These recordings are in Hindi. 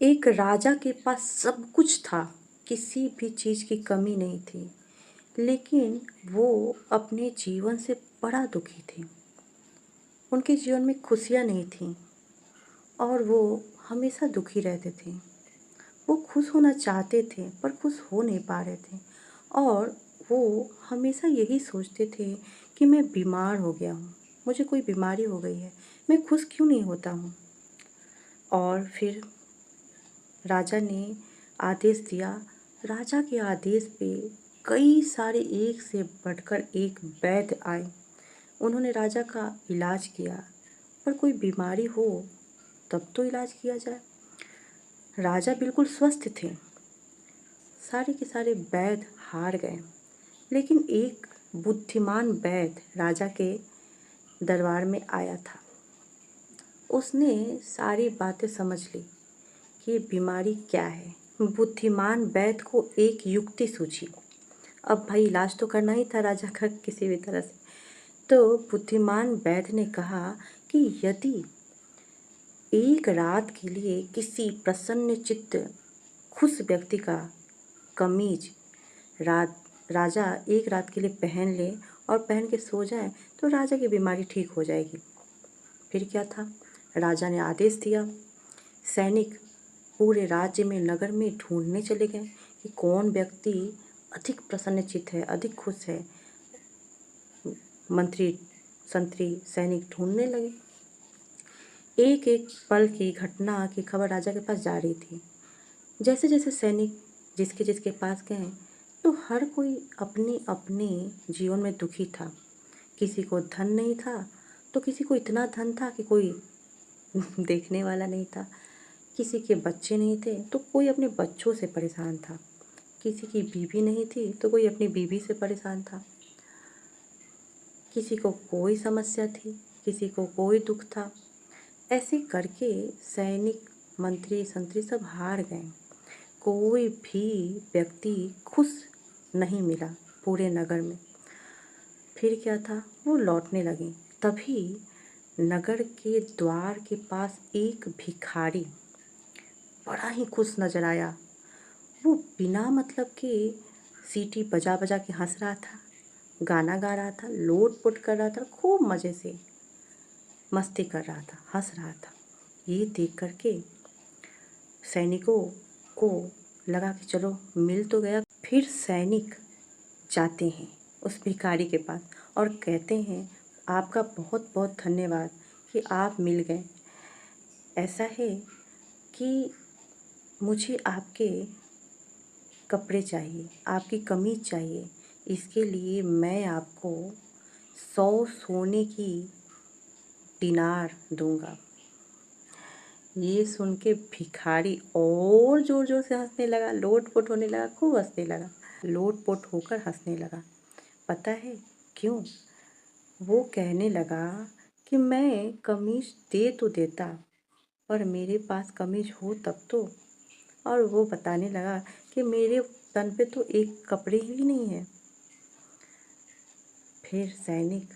एक राजा के पास सब कुछ था, किसी भी चीज़ की कमी नहीं थी, लेकिन वो अपने जीवन से बड़ा दुखी थे। उनके जीवन में खुशियाँ नहीं थीं और वो हमेशा दुखी रहते थे। वो खुश होना चाहते थे पर खुश हो नहीं पा रहे थे और वो हमेशा यही सोचते थे कि मैं बीमार हो गया हूँ, मुझे कोई बीमारी हो गई है, मैं खुश क्यों नहीं होता हूँ। और फिर राजा ने आदेश दिया। राजा के आदेश पे कई सारे एक से बढ़कर एक वैद्य आए। उन्होंने राजा का इलाज किया, पर कोई बीमारी हो तब तो इलाज किया जाए। राजा बिल्कुल स्वस्थ थे। सारे के सारे वैद्य हार गए, लेकिन एक बुद्धिमान वैद्य राजा के दरबार में आया था। उसने सारी बातें समझ ली कि ये बीमारी क्या है। बुद्धिमान वैद्य को एक युक्ति सूझी। अब भाई इलाज तो करना ही था राजा का किसी भी तरह से। तो बुद्धिमान वैद्य ने कहा कि यदि एक रात के लिए किसी प्रसन्न चित्त खुश व्यक्ति का कमीज राजा एक रात के लिए पहन ले और पहन के सो जाए तो राजा की बीमारी ठीक हो जाएगी। फिर क्या था, राजा ने आदेश दिया। सैनिक पूरे राज्य में नगर में ढूंढने चले गए कि कौन व्यक्ति अधिक प्रसन्नचित्त है, अधिक खुश है। मंत्री संतरी सैनिक ढूंढने लगे। एक एक पल की घटना की खबर राजा के पास जा रही थी। जैसे जैसे सैनिक जिसके जिसके पास गए तो हर कोई अपनी अपने जीवन में दुखी था। किसी को धन नहीं था तो किसी को इतना धन था कि कोई देखने वाला नहीं था। किसी के बच्चे नहीं थे तो कोई अपने बच्चों से परेशान था। किसी की बीवी नहीं थी तो कोई अपनी बीवी से परेशान था। किसी को कोई समस्या थी, किसी को कोई दुख था। ऐसे करके सैनिक मंत्री संतरी सब हार गए। कोई भी व्यक्ति खुश नहीं मिला पूरे नगर में। फिर क्या था, वो लौटने लगे। तभी नगर के द्वार के पास एक भिखारी बड़ा ही खुश नजर आया। वो बिना मतलब के सीटी बजा बजा के हंस रहा था, गाना गा रहा था, लोट-पोट कर रहा था, खूब मज़े से मस्ती कर रहा था, हंस रहा था। ये देख कर के सैनिकों को लगा कि चलो मिल तो गया। फिर सैनिक जाते हैं उस भिखारी के पास और कहते हैं, आपका बहुत बहुत धन्यवाद कि आप मिल गए। ऐसा है कि मुझे आपके कपड़े चाहिए, आपकी कमीज चाहिए, इसके लिए मैं आपको 100 सोने की दिनार दूंगा। ये सुन के भिखारी और ज़ोर ज़ोर से हंसने लगा, लोट-पोट होने लगा, खूब हंसने लगा, लोट-पोट होकर हंसने लगा। पता है क्यों? वो कहने लगा कि मैं कमीज दे तो देता, पर मेरे पास कमीज हो तब तो। और वो बताने लगा कि मेरे तन पे तो एक कपड़े ही नहीं है। फिर सैनिक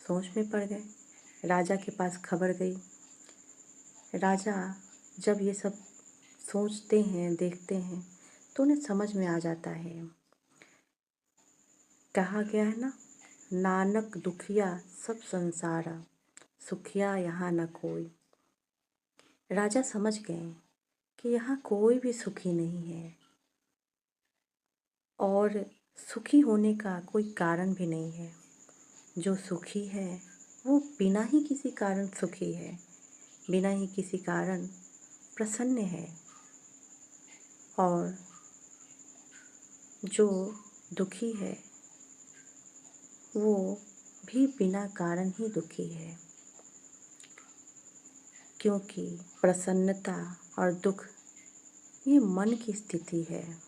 सोच में पड़ गए। राजा के पास खबर गई। राजा जब ये सब सोचते हैं, देखते हैं तो उन्हें समझ में आ जाता है। कहा गया है ना, नानक दुखिया सब संसारा, सुखिया यहाँ न कोई। राजा समझ गए कि यहाँ कोई भी सुखी नहीं है और सुखी होने का कोई कारण भी नहीं है। जो सुखी है वो बिना ही किसी कारण सुखी है, बिना ही किसी कारण प्रसन्न है, और जो दुखी है वो भी बिना कारण ही दुखी है। क्योंकि प्रसन्नता और दुख ये मन की स्थिति है।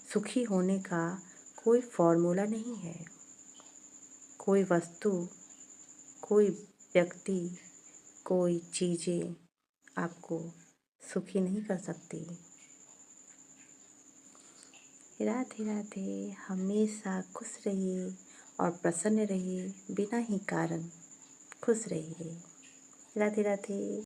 सुखी होने का कोई फॉर्मूला नहीं है। कोई वस्तु, कोई व्यक्ति, कोई चीज़ें आपको सुखी नहीं कर सकती। राधे राधे। हमेशा खुश रहिए और प्रसन्न रहिए, बिना ही कारण खुश रहिए। राधे राधे।